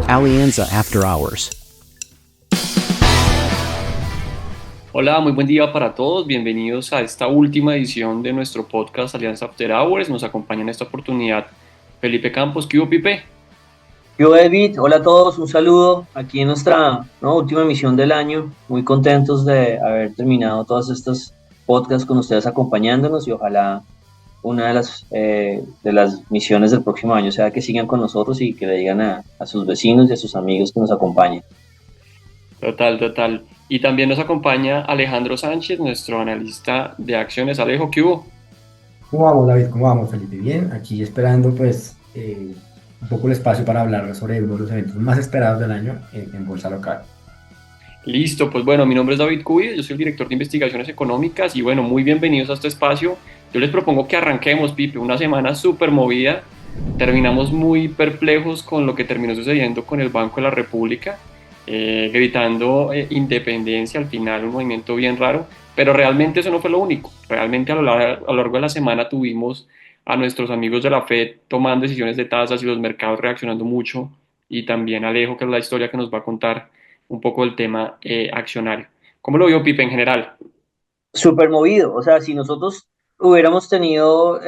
Alianza After Hours. Hola, muy buen día para todos. Bienvenidos a esta última edición de nuestro podcast Alianza After Hours. Nos acompaña en esta oportunidad Felipe Campos. ¿Qué hubo, Pipe? Yo, David, hola a todos, un saludo aquí en nuestra última emisión del año. Muy contentos de haber terminado todas estas podcasts con ustedes acompañándonos y ojalá una de las misiones del próximo año sea que sigan con nosotros y que le digan a sus vecinos y a sus amigos que nos acompañen. Total, total. Y también nos acompaña Alejandro Sánchez, nuestro analista de acciones. Alejo, ¿qué hubo? ¿Cómo vamos, David? ¿Cómo vamos, Felipe? Bien, aquí esperando pues un poco el espacio para hablar sobre uno de los eventos más esperados del año en Bolsa Local. Listo, pues bueno, mi nombre es David Cubi, yo soy el director de investigaciones económicas y bueno, muy bienvenidos a este espacio. Yo les propongo que arranquemos, Pipe, una semana súper movida. Terminamos muy perplejos con lo que terminó sucediendo con el Banco de la República, gritando independencia al final, un movimiento bien raro, pero realmente eso no fue lo único. Realmente a lo largo de la semana tuvimos a nuestros amigos de la Fed tomando decisiones de tasas y los mercados reaccionando mucho, y también Alejo, que es la historia que nos va a contar un poco del tema accionario. ¿Cómo lo vio, Pipe, en general? Súper movido, o sea, si nosotros hubiéramos tenido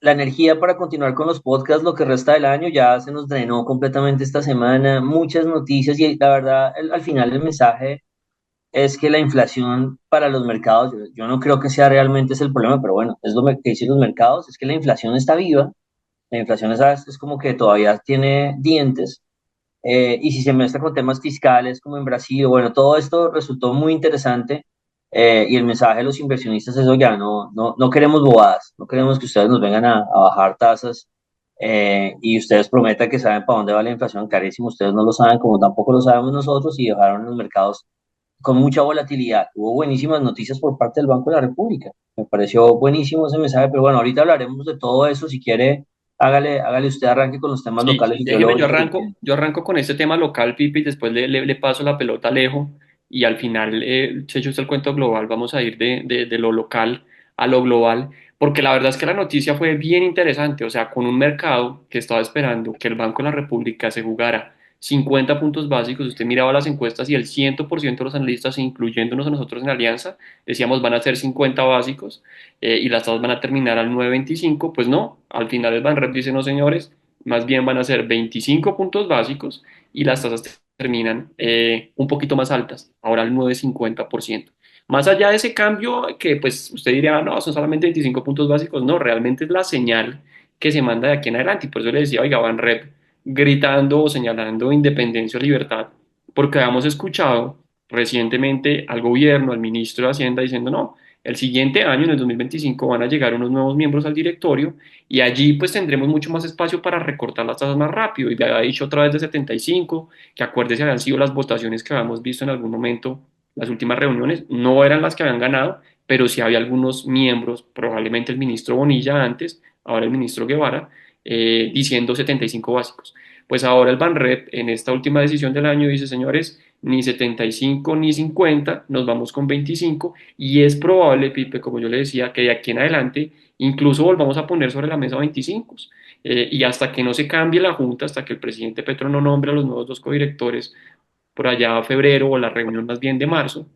la energía para continuar con los podcasts lo que resta del año, ya se nos drenó completamente esta semana, muchas noticias y la verdad, al final el mensaje es que la inflación para los mercados, yo no creo que sea realmente ese el problema, pero bueno, es lo que dicen los mercados, es que la inflación está viva, la inflación es como que todavía tiene dientes, y si se mezcla con temas fiscales como en Brasil, bueno, todo esto resultó muy interesante, y el mensaje de los inversionistas es, oiga, no queremos bobadas, no queremos que ustedes nos vengan a bajar tasas, y ustedes prometan que saben para dónde va la inflación, carísimo, ustedes no lo saben como tampoco lo sabemos nosotros y dejaron los mercados con mucha volatilidad. Hubo buenísimas noticias por parte del Banco de la República. Me pareció buenísimo ese mensaje, pero bueno, ahorita hablaremos de todo eso. Si quiere, hágale usted arranque con los temas Sí, locales y yo lo déjeme, voy yo interrumpiendo. arranco con este tema local, Pipe, y después le paso la pelota a Alejo, y al final, se echa usted el cuento global, vamos a ir de lo local a lo global, porque la verdad es que la noticia fue bien interesante, o sea, con un mercado que estaba esperando que el Banco de la República se jugara 50 puntos básicos. Usted miraba las encuestas y el 100% de los analistas, incluyéndonos a nosotros en Alianza, decíamos van a ser 50 básicos, y las tasas van a terminar al 9,25. Pues no, al final el Banrep dice no, señores, más bien van a ser 25 puntos básicos y las tasas terminan un poquito más altas, ahora al 9,50%. Más allá de ese cambio, que pues usted diría, no, son solamente 25 puntos básicos, no, realmente es la señal que se manda de aquí en adelante. Y por eso le decía, oiga, Van Rep gritando o señalando independencia o libertad, porque habíamos escuchado recientemente al gobierno, al ministro de Hacienda, diciendo, no, el siguiente año, en el 2025, van a llegar unos nuevos miembros al directorio y allí pues tendremos mucho más espacio para recortar las tasas más rápido. Y le había dicho otra vez de 75, que acuérdese, habían sido las votaciones que habíamos visto en algún momento, las últimas reuniones, no eran las que habían ganado, pero sí había algunos miembros, probablemente el ministro Bonilla antes, ahora el ministro Guevara, diciendo 75 básicos. Pues ahora el Banrep en esta última decisión del año dice, señores, ni 75 ni 50, nos vamos con 25, y es probable, Pipe, como yo le decía, que de aquí en adelante incluso volvamos a poner sobre la mesa 25. Y hasta que no se cambie la Junta, hasta que el presidente Petro no nombre a los nuevos dos codirectores por allá a febrero, o la reunión más bien de marzo,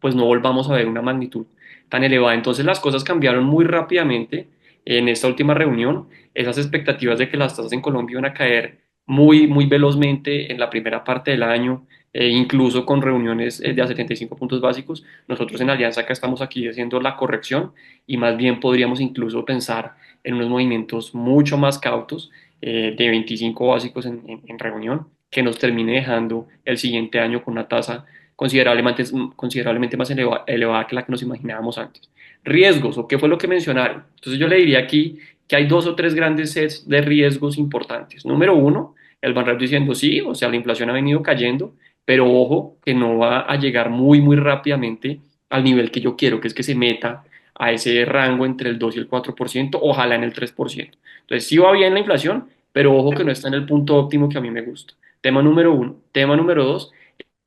pues no volvamos a ver una magnitud tan elevada. Entonces las cosas cambiaron muy rápidamente en esta última reunión. Esas expectativas de que las tasas en Colombia iban a caer muy, muy velozmente en la primera parte del año, incluso con reuniones de a 75 puntos básicos. Nosotros en Alianza acá estamos aquí haciendo la corrección, y más bien podríamos incluso pensar en unos movimientos mucho más cautos, de 25 básicos en reunión, que nos termine dejando el siguiente año con una tasa considerablemente más elevada que la que nos imaginábamos antes. Riesgos, o qué fue lo que mencionaron. Entonces yo le diría aquí que hay dos o tres grandes sets de riesgos importantes. Número uno, el Banrep diciendo sí, o sea, la inflación ha venido cayendo, pero ojo que no va a llegar muy, muy rápidamente al nivel que yo quiero, que es que se meta a ese rango entre el 2 y el 4%, ojalá en el 3%. Entonces sí va bien la inflación, pero ojo que no está en el punto óptimo que a mí me gusta. Tema número uno. Tema número dos,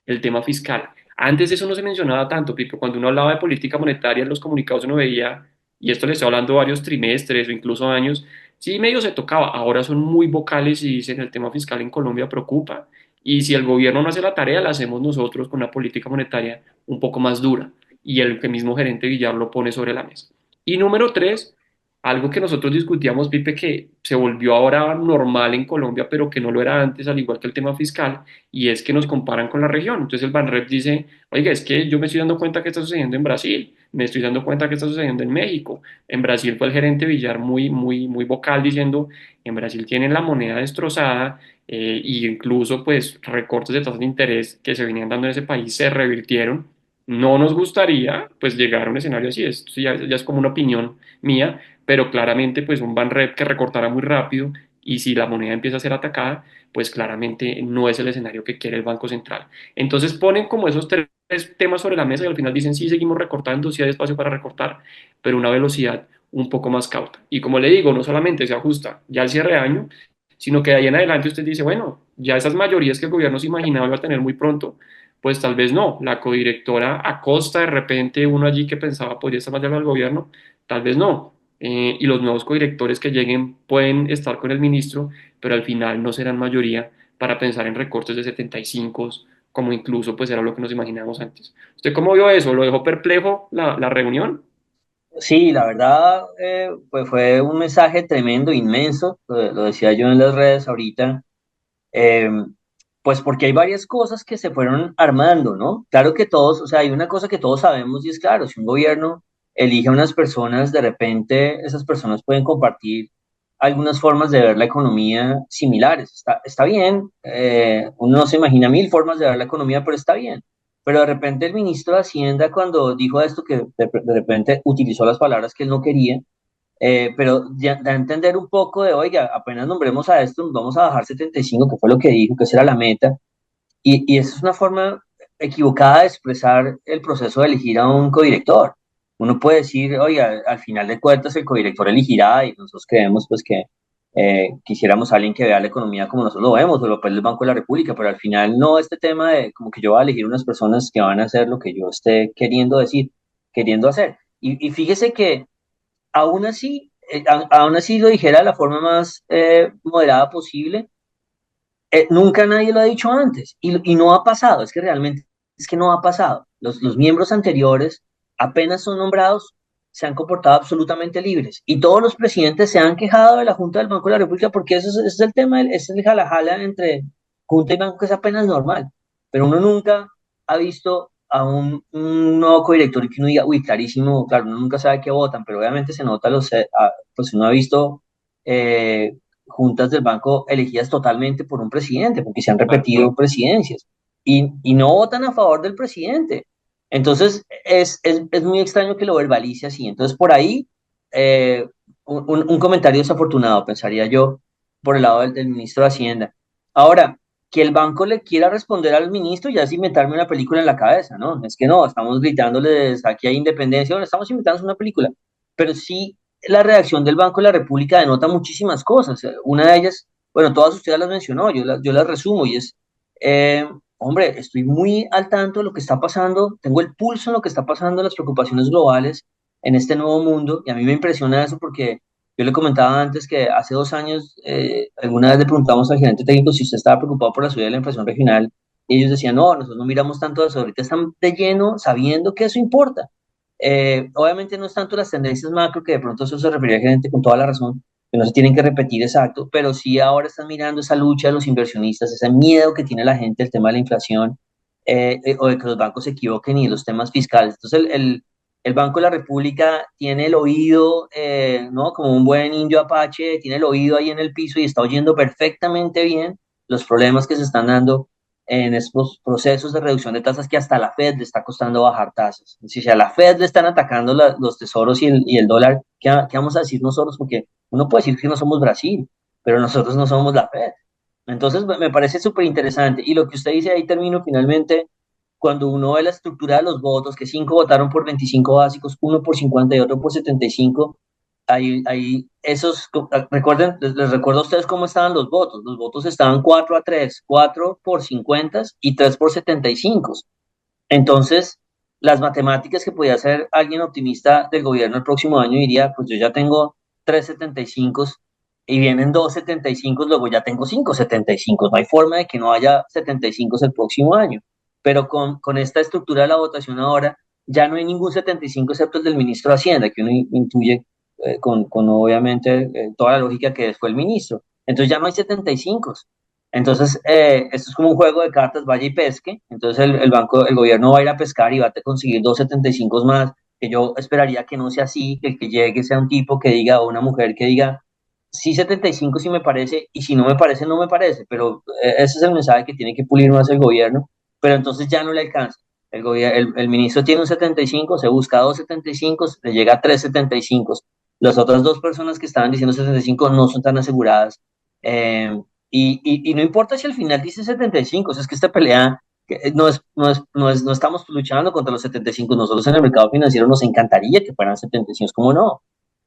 el tema fiscal. Antes eso no se mencionaba tanto, Pipo. Cuando uno hablaba de política monetaria en los comunicados uno veía, y esto le estoy hablando varios trimestres o incluso años, sí medio se tocaba, ahora son muy vocales y dicen el tema fiscal en Colombia preocupa y si el gobierno no hace la tarea, la hacemos nosotros con una política monetaria un poco más dura y el que mismo gerente Villar lo pone sobre la mesa. Y número tres, algo que nosotros discutíamos, Pipe, que se volvió ahora normal en Colombia, pero que no lo era antes, al igual que el tema fiscal, y es que nos comparan con la región. Entonces el Banrep dice, oiga, es que yo me estoy dando cuenta que está sucediendo en Brasil, me estoy dando cuenta que está sucediendo en México. En Brasil fue el gerente Villar muy vocal diciendo, en Brasil tienen la moneda destrozada, y incluso pues recortes de tasas de interés que se venían dando en ese país se revirtieron. No nos gustaría pues llegar a un escenario así, esto ya es como una opinión mía, pero claramente pues un Banrep que recortara muy rápido y si la moneda empieza a ser atacada, pues claramente no es el escenario que quiere el Banco Central. Entonces ponen como esos tres temas sobre la mesa y al final dicen sí, seguimos recortando, sí hay espacio para recortar, pero una velocidad un poco más cauta. Y como le digo, no solamente se ajusta ya al cierre de año, sino que de ahí en adelante usted dice, bueno, ya esas mayorías que el gobierno se imaginaba iba a tener muy pronto, pues tal vez no. La codirectora Acosta, de repente uno allí que pensaba podría estar más allá del gobierno, tal vez no. Y los nuevos codirectores que lleguen pueden estar con el ministro, pero al final no serán mayoría para pensar en recortes de 75, como incluso pues era lo que nos imaginábamos antes. ¿Usted cómo vio eso? ¿Lo dejó perplejo la reunión? Sí, la verdad, pues fue un mensaje tremendo, inmenso, lo decía yo en las redes ahorita, eh, pues porque hay varias cosas que se fueron armando, ¿no? Claro que todos, o sea, hay una cosa que todos sabemos y es claro, si un gobierno elige a unas personas, de repente esas personas pueden compartir algunas formas de ver la economía similares. Está bien, uno no se imagina mil formas de ver la economía, pero está bien. Pero de repente el ministro de Hacienda cuando dijo esto, que de repente utilizó las palabras que él no quería, pero ya da a entender un poco de, oiga, apenas nombremos a esto, nos vamos a bajar 75, que fue lo que dijo, que esa era la meta. Y esa es una forma equivocada de expresar el proceso de elegir a un codirector. Uno puede decir, oiga, al final de cuentas el codirector elegirá y nosotros creemos pues que quisiéramos a alguien que vea la economía como nosotros lo vemos, o lo puede el Banco de la República, pero al final no este tema de como que yo voy a elegir unas personas que van a hacer lo que yo esté queriendo decir, queriendo hacer. Y fíjese que aún así lo dijera de la forma más moderada posible, nunca nadie lo ha dicho antes y no ha pasado, es que realmente es que no ha pasado. Los miembros anteriores apenas son nombrados, se han comportado absolutamente libres y todos los presidentes se han quejado de la Junta del Banco de la República porque ese es el tema, es el jala entre Junta y Banco que es apenas normal, pero uno nunca ha visto a un nuevo codirector y que uno diga, uy, clarísimo, claro, uno nunca sabe qué votan, pero obviamente se nota pues uno ha visto eh, juntas del banco elegidas totalmente por un presidente, porque se han repetido presidencias y no votan a favor del presidente. Entonces, es muy extraño que lo verbalice así. Entonces, por ahí, un comentario desafortunado, pensaría yo, por el lado del ministro de Hacienda. Ahora, que el banco le quiera responder al ministro ya es inventarme una película en la cabeza, ¿no? Es que no, estamos gritándoles aquí hay independencia, bueno, estamos inventando una película, pero sí la reacción del Banco de la República denota muchísimas cosas. Una de ellas, bueno, todas ustedes las mencionó, yo las resumo y es, eh, hombre, estoy muy al tanto de lo que está pasando, tengo el pulso en lo que está pasando, las preocupaciones globales en este nuevo mundo y a mí me impresiona eso porque yo le comentaba antes que hace 2 años, alguna vez le preguntamos al gerente técnico si usted estaba preocupado por la subida de la inflación regional y ellos decían, no, nosotros no miramos tanto eso, ahorita están de lleno sabiendo que eso importa. Obviamente no es tanto las tendencias macro, que de pronto eso se refería al gerente con toda la razón, que no se tienen que repetir exacto, pero sí ahora están mirando esa lucha de los inversionistas, ese miedo que tiene la gente, el tema de la inflación, o de que los bancos se equivoquen y los temas fiscales. Entonces el Banco de la República tiene el oído, ¿no? Como un buen indio apache, tiene el oído ahí en el piso y está oyendo perfectamente bien los problemas que se están dando en estos procesos de reducción de tasas que hasta la Fed le está costando bajar tasas. Si a la Fed le están atacando los tesoros y el dólar, ¿qué vamos a decir nosotros? Porque uno puede decir que no somos Brasil, pero nosotros no somos la Fed. Entonces me parece súper interesante. Y lo que usted dice ahí termino finalmente, cuando uno ve la estructura de los votos, que 5 votaron por 25 básicos, uno por 50 y otro por 75, ahí recuerden, les recuerdo a ustedes cómo estaban los votos. Los votos estaban 4-3, 4 por 50 y 3 por 75. Entonces, las matemáticas que podía hacer alguien optimista del gobierno el próximo año diría, pues yo ya tengo 3,75 y vienen 2,75, luego ya tengo 5,75. No hay forma de que no haya 75 el próximo año. Pero con esta estructura de la votación ahora, ya no hay ningún 75 excepto el del ministro de Hacienda, que uno intuye con obviamente toda la lógica que fue el ministro. Entonces ya no hay 75. Entonces, esto es como un juego de cartas, vaya y pesque. Entonces, el gobierno va a ir a pescar y va a conseguir 2,75 más, que yo esperaría que no sea así, que el que llegue sea un tipo que diga, o una mujer que diga, sí 75 sí me parece, y si no me parece, no me parece. Pero ese es el mensaje que tiene que pulir más el gobierno, pero entonces ya no le alcanza. El ministro tiene un 75, se busca 2,75, le llega a 3,75. Las otras dos personas que estaban diciendo 75 no son tan aseguradas. Eh, y no importa si al final dice 75, o sea, es que esta pelea no estamos luchando contra los 75. Nosotros en el mercado financiero nos encantaría que fueran 75, ¿cómo no?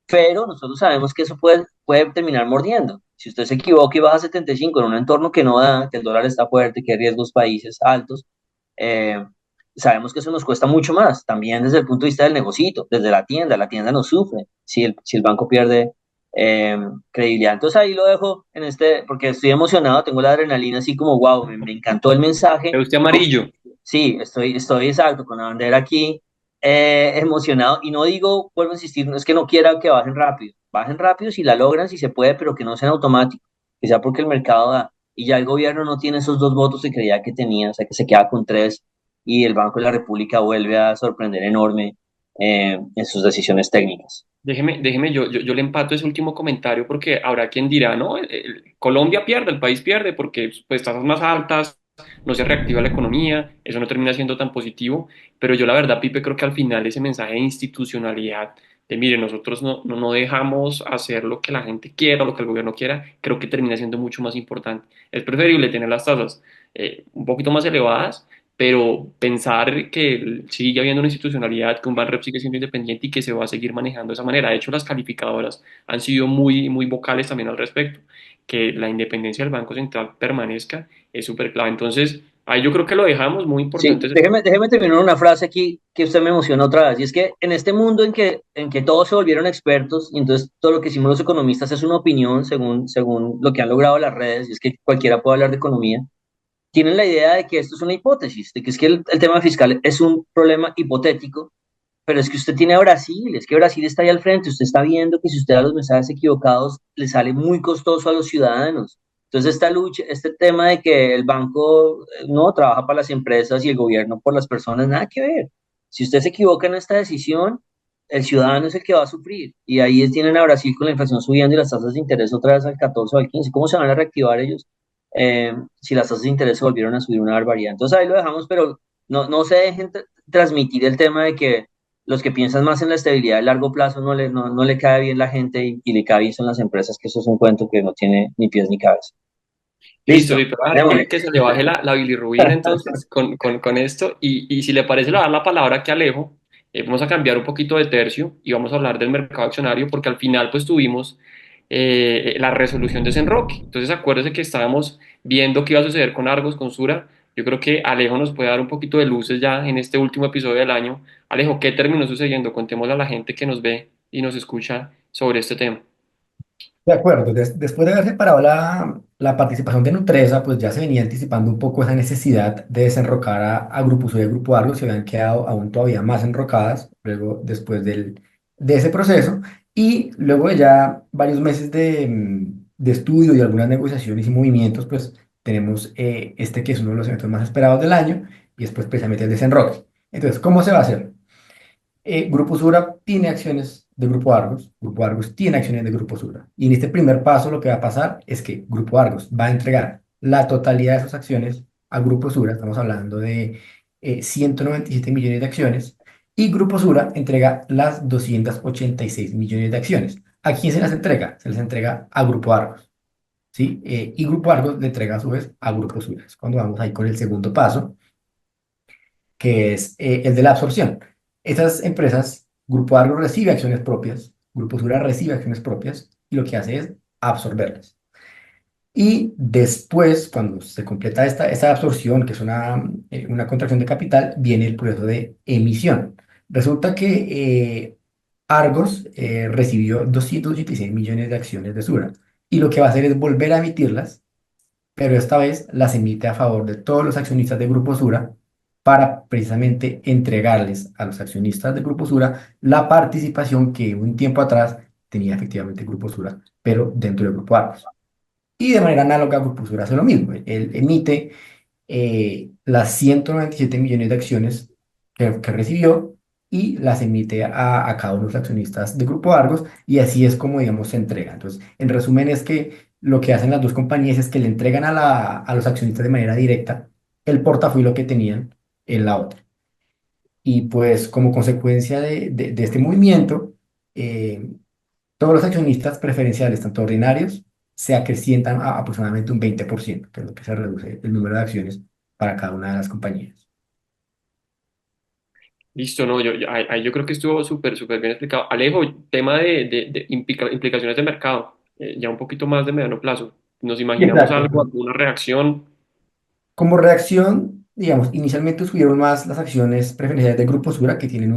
Pero nosotros sabemos que eso puede terminar mordiendo. Si usted se equivoca y baja a 75 en un entorno que no da, que el dólar está fuerte, que hay riesgos países altos, eh, sabemos que eso nos cuesta mucho más. También desde el punto de vista del negocito, desde la tienda no sufre si el banco pierde eh, credibilidad. Entonces ahí lo dejo porque estoy emocionado, tengo la adrenalina así como, wow, me encantó el mensaje. Pero usted amarillo. Sí, estoy exacto, con la bandera aquí, emocionado. Y no digo, vuelvo a insistir, no es que no quiera que bajen rápido. Bajen rápido si la logran, si se puede, pero que no sean automáticos, que sea porque el mercado da. Y ya el gobierno no tiene esos dos votos que creía que tenía, o sea que se queda con tres y el Banco de la República vuelve a sorprender enorme en sus decisiones técnicas. Yo le empato ese último comentario porque habrá quien dirá, no, Colombia pierde, el país pierde porque pues tasas más altas, no se reactiva la economía, eso no termina siendo tan positivo, pero yo la verdad, Pipe, creo que al final ese mensaje de institucionalidad, de mire, nosotros no dejamos hacer lo que la gente quiera, lo que el gobierno quiera, creo que termina siendo mucho más importante. Es preferible tener las tasas un poquito más elevadas, pero pensar que sigue habiendo una institucionalidad, que un Banrep sigue siendo independiente y que se va a seguir manejando de esa manera. De hecho, las calificadoras han sido muy vocales también al respecto, que la independencia del Banco Central permanezca es súper clave. Entonces, ahí yo creo que lo dejamos, muy Sí, importante. déjeme terminar una frase aquí que usted me emociona otra vez, y es que en este mundo en que todos se volvieron expertos, y entonces todo lo que hicimos los economistas es una opinión según lo que han logrado las redes, y es que cualquiera puede hablar de economía, tienen la idea de que esto es una hipótesis, de que es que el tema fiscal es un problema hipotético, pero es que usted tiene a Brasil, es que Brasil está ahí al frente, usted está viendo que si usted da los mensajes equivocados, le sale muy costoso a los ciudadanos. Entonces, esta lucha, este tema de que el banco no trabaja para las empresas y el gobierno por las personas, nada que ver. Si usted se equivoca en esta decisión, el ciudadano es el que va a sufrir. Y ahí tienen a Brasil con la inflación subiendo y las tasas de interés otra vez al 14 o al 15. ¿Cómo se van a reactivar ellos si las tasas de interés se volvieron a subir una barbaridad? Entonces ahí lo dejamos, pero no se dejen transmitir el tema de que los que piensan más en la estabilidad a largo plazo no le cae bien la gente y le cae bien son las empresas, que eso es un cuento que no tiene ni pies ni cabeza. Listo, Listo, Pipe, va a dejar démosle. que se le baje la bilirrubina entonces con esto. Y si le parece, le voy a dar la palabra aquí a Alejo. Vamos a cambiar un poquito de tercio y vamos a hablar del mercado accionario porque al final pues tuvimos la resolución de Senroque. Entonces acuérdese que estábamos viendo qué iba a suceder con Argos, con Sura. Yo creo que Alejo nos puede dar un poquito de luces ya en este último episodio del año. Alejo, ¿qué terminó sucediendo? Contémosle a la gente que nos ve y nos escucha sobre este tema. De acuerdo, después de haber separado la participación de Nutresa, pues ya se venía anticipando un poco esa necesidad de desenrocar a Grupo Sur y a Grupo Argos, se habían quedado aún todavía más enrocadas luego, después de ese proceso, y luego de ya varios meses de estudio y algunas negociaciones y movimientos, pues tenemos este que es uno de los eventos más esperados del año, y después precisamente el desenroque. Entonces, ¿cómo se va a hacer? Grupo Sura tiene acciones de Grupo Argos tiene acciones de Grupo Sura. Y en este primer paso lo que va a pasar es que Grupo Argos va a entregar la totalidad de sus acciones a Grupo Sura, estamos hablando de 197 millones de acciones, y Grupo Sura entrega las 286 millones de acciones. ¿A quién se las entrega? Se las entrega a Grupo Argos, ¿sí? Y Grupo Argos le entrega a su vez a Grupo Sura. Es cuando vamos ahí con el segundo paso, que es el de la absorción. Estas empresas, Grupo Argo recibe acciones propias, Grupo Sura recibe acciones propias y lo que hace es absorberlas. Y después, cuando se completa esta absorción, que es una contracción de capital, viene el proceso de emisión. Resulta que Argos recibió 286 millones de acciones de Sura y lo que va a hacer es volver a emitirlas, pero esta vez las emite a favor de todos los accionistas de Grupo Sura para precisamente entregarles a los accionistas de Grupo Sura la participación que un tiempo atrás tenía efectivamente Grupo Sura, pero dentro del Grupo Argos. Y de manera análoga, Grupo Sura hace lo mismo. Él emite las 197 millones de acciones que recibió y las emite a cada uno de los accionistas de Grupo Argos y así es como, digamos, se entrega. Entonces, en resumen, es que lo que hacen las dos compañías es que le entregan a los accionistas de manera directa el portafolio que tenían en la otra. Y pues como consecuencia de este movimiento, eh, todos los accionistas preferenciales, tanto ordinarios, se acrecientan a aproximadamente un 20%, que es lo que se reduce el número de acciones para cada una de las compañías. Listo, no, ahí yo creo que estuvo súper bien explicado. Alejo, tema de implicaciones de mercado, ya un poquito más de mediano plazo. ¿Nos Sí, imaginamos exacto. algo, alguna reacción? Como reacción, digamos, inicialmente subieron más las acciones preferenciales de Grupo Sura, que tienen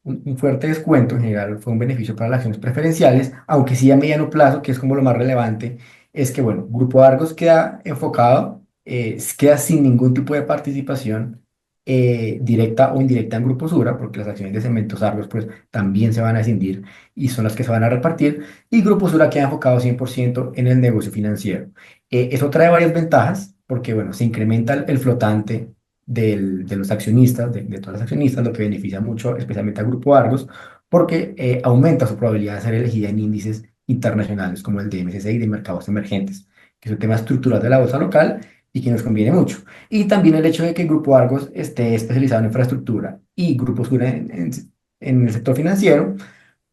un fuerte descuento. En general, fue un beneficio para las acciones preferenciales, aunque sí a mediano plazo, que es como lo más relevante, es que, bueno, Grupo Argos queda enfocado, queda sin ningún tipo de participación directa o indirecta en Grupo Sura, porque las acciones de Cementos Argos, pues, también se van a escindir y son las que se van a repartir, y Grupo Sura queda enfocado 100% en el negocio financiero. Eso trae varias ventajas, porque bueno, se incrementa el flotante de los accionistas, de todos los accionistas, lo que beneficia mucho, especialmente al Grupo Argos, porque aumenta su probabilidad de ser elegida en índices internacionales como el de MSCI de mercados emergentes, que es un tema estructural de la bolsa local y que nos conviene mucho. Y también el hecho de que el Grupo Argos esté especializado en infraestructura y Grupo Sur en el sector financiero,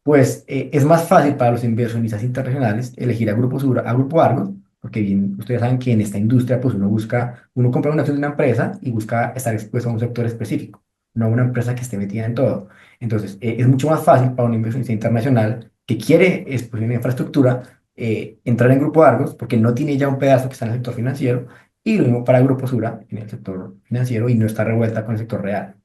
pues es más fácil para los inversionistas internacionales elegir a Grupo Sura, a Grupo Argos, porque bien, ustedes saben que en esta industria, pues uno compra una acción de una empresa y busca estar expuesto a un sector específico, no a una empresa que esté metida en todo. Entonces, es mucho más fácil para un inversionista internacional que quiere exposición en infraestructura entrar en Grupo Argos, porque no tiene ya un pedazo que está en el sector financiero, y lo mismo para Grupo Sura en el sector financiero y no está revuelta con el sector real.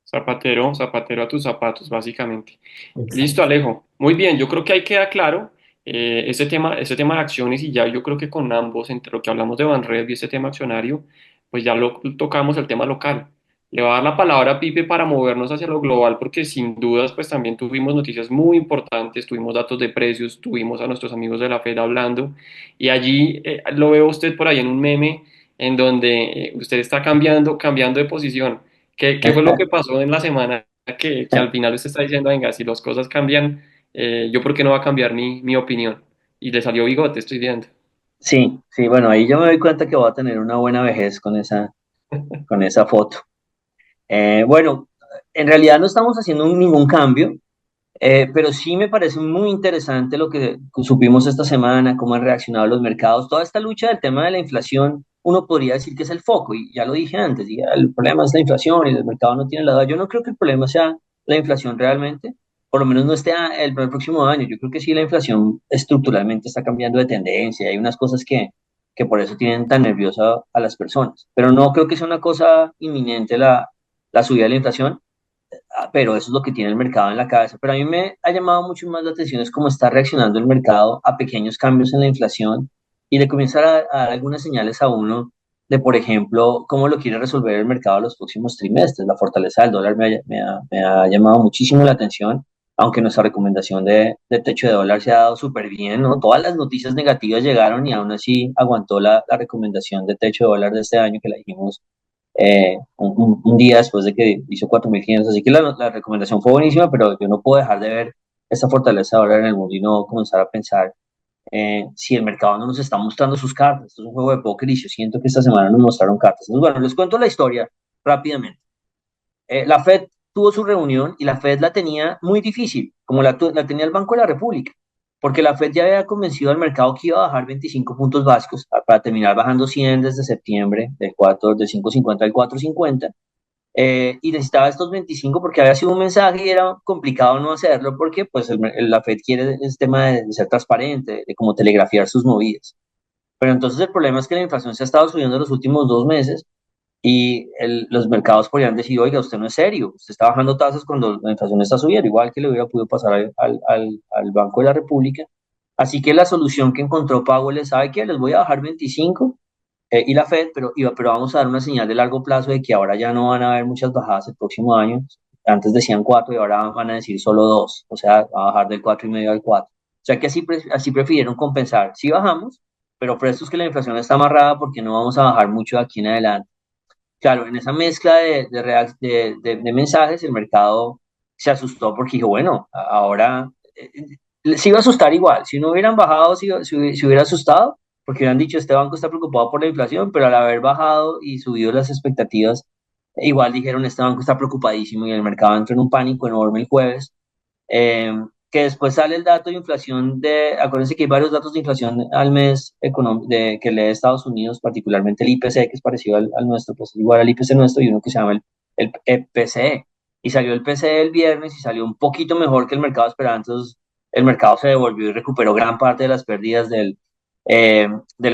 Zapatero, zapatero a tus zapatos, básicamente. Listo, Exacto. Alejo. Muy bien, yo creo que ahí queda claro ese tema de acciones y ya yo creo que con ambos, entre lo que hablamos de Banred y ese tema accionario, pues ya lo tocamos el tema local. Le va a dar la palabra a Pipe para movernos hacia lo global, porque sin dudas, pues también tuvimos noticias muy importantes, tuvimos datos de precios, tuvimos a nuestros amigos de la Fed hablando, y allí lo veo usted por ahí en un meme en donde usted está cambiando de posición. ¿Qué fue lo que pasó en la semana que al final usted está diciendo, venga, si las cosas cambian, yo por qué no va a cambiar mi opinión? Y le salió bigote, estoy viendo. Sí, sí, bueno, ahí yo me doy cuenta que voy a tener una buena vejez con esa foto. Bueno, en realidad no estamos haciendo ningún cambio, pero sí me parece muy interesante lo que supimos esta semana, cómo han reaccionado los mercados. Toda esta lucha del tema de la inflación, uno podría decir que es el foco, y ya lo dije antes, y el problema es la inflación y el mercado no tiene la duda. Yo no creo que el problema sea la inflación realmente, por lo menos no esté el próximo año. Yo creo que sí la inflación estructuralmente está cambiando de tendencia, hay unas cosas que por eso tienen tan nerviosa a las personas, pero no creo que sea una cosa inminente la subida de la inflación. Pero eso es lo que tiene el mercado en la cabeza. Pero a mí me ha llamado mucho más la atención es cómo está reaccionando el mercado a pequeños cambios en la inflación y le comienza a dar algunas señales a uno de, por ejemplo, cómo lo quiere resolver el mercado los próximos trimestres. La fortaleza del dólar me ha llamado muchísimo la atención, aunque nuestra recomendación de techo de dólar se ha dado súper bien, ¿no? Todas las noticias negativas llegaron y aún así aguantó la recomendación de techo de dólar de este año que la dijimos un día después de que hizo 4.500. Así que la recomendación fue buenísima, pero yo no puedo dejar de ver esta fortaleza ahora en el mundo y no comenzar a pensar si el mercado no nos está mostrando sus cartas. Esto es un juego de póker y yo siento que esta semana nos mostraron cartas. Entonces, bueno, les cuento la historia rápidamente. La Fed tuvo su reunión y la Fed la tenía muy difícil, como la tenía el Banco de la República, porque la Fed ya había convencido al mercado que iba a bajar 25 puntos básicos para terminar bajando 100 desde septiembre, del 5,50 al 4,50, y necesitaba estos 25 porque había sido un mensaje y era complicado no hacerlo porque pues la Fed quiere el tema de ser transparente, de cómo telegrafiar sus movidas. Pero entonces el problema es que la inflación se ha estado subiendo en los últimos 2 meses y los mercados podrían decir, oiga, usted no es serio, usted está bajando tasas cuando la inflación está subiendo, igual que le hubiera podido pasar al Banco de la República. Así que la solución que encontró Powell es, ¿sabe qué? Les voy a bajar 25 y la Fed, pero vamos a dar una señal de largo plazo de que ahora ya no van a haber muchas bajadas el próximo año. Antes decían 4 y ahora van a decir solo 2, o sea, va a bajar del 4,5 al 4. O sea que así prefirieron compensar. Sí bajamos, pero prestos que la inflación está amarrada porque no vamos a bajar mucho de aquí en adelante. Claro, en esa mezcla de mensajes, el mercado se asustó porque dijo, bueno, ahora se iba a asustar igual. Si no hubieran bajado, se hubiera asustado porque hubieran dicho, este banco está preocupado por la inflación, pero al haber bajado y subido las expectativas, igual dijeron, este banco está preocupadísimo y el mercado entró en un pánico enorme el jueves. Eh, que después sale el dato de inflación acuérdense que hay varios datos de inflación al mes que lee Estados Unidos, particularmente el IPC, que es parecido al nuestro, pues igual al IPC nuestro, y uno que se llama el PCE. Y salió el PCE el viernes y salió un poquito mejor que el mercado esperaba, entonces el mercado se devolvió y recuperó gran parte de las pérdidas del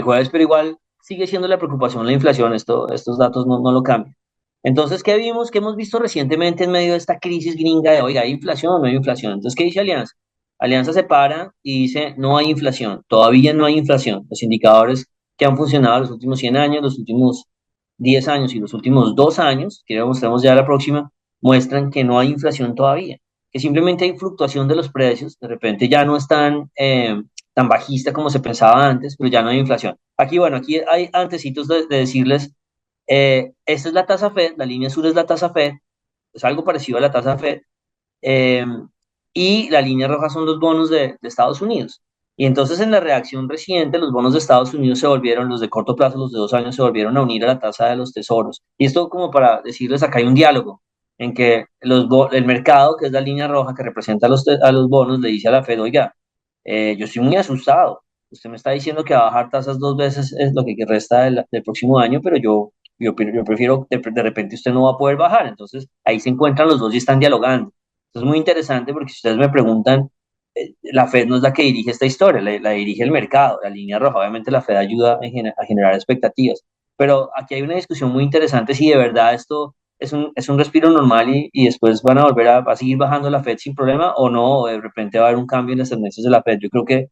jueves, pero igual sigue siendo la preocupación la inflación, estos datos no lo cambian. Entonces, ¿qué vimos? ¿Qué hemos visto recientemente en medio de esta crisis gringa de, oiga, ¿hay inflación o no hay inflación? Entonces, ¿qué dice Alianza? Alianza se para y dice, no hay inflación, todavía no hay inflación. Los indicadores que han funcionado los últimos 100 años, los últimos 10 años y los últimos 2 años, que mostramos ya la próxima, muestran que no hay inflación todavía, que simplemente hay fluctuación de los precios, de repente ya no están tan bajista como se pensaba antes, pero ya no hay inflación. Aquí, bueno, aquí hay antecitos de decirles esta es la tasa Fed, la línea azul es la tasa Fed, es algo parecido a la tasa Fed, eh, y la línea roja son los bonos de Estados Unidos. Y entonces en la reacción reciente, los bonos de Estados Unidos se volvieron, los de corto plazo, los de 2 años, se volvieron a unir a la tasa de los tesoros. Y esto como para decirles, acá hay un diálogo en que el mercado, que es la línea roja que representa a los bonos, le dice a la Fed, oiga, yo estoy muy asustado. Usted me está diciendo que va a bajar tasas 2 veces es lo que resta del próximo año, pero yo prefiero, de repente usted no va a poder bajar. Entonces ahí se encuentran los dos y están dialogando. Esto es muy interesante porque si ustedes me preguntan, la Fed no es la que dirige esta historia, la dirige el mercado, la línea roja. Obviamente la Fed ayuda a generar expectativas. Pero aquí hay una discusión muy interesante si de verdad esto es un respiro normal y después van a volver a seguir bajando la Fed sin problema o no, o de repente va a haber un cambio en las tendencias de la Fed. Yo creo que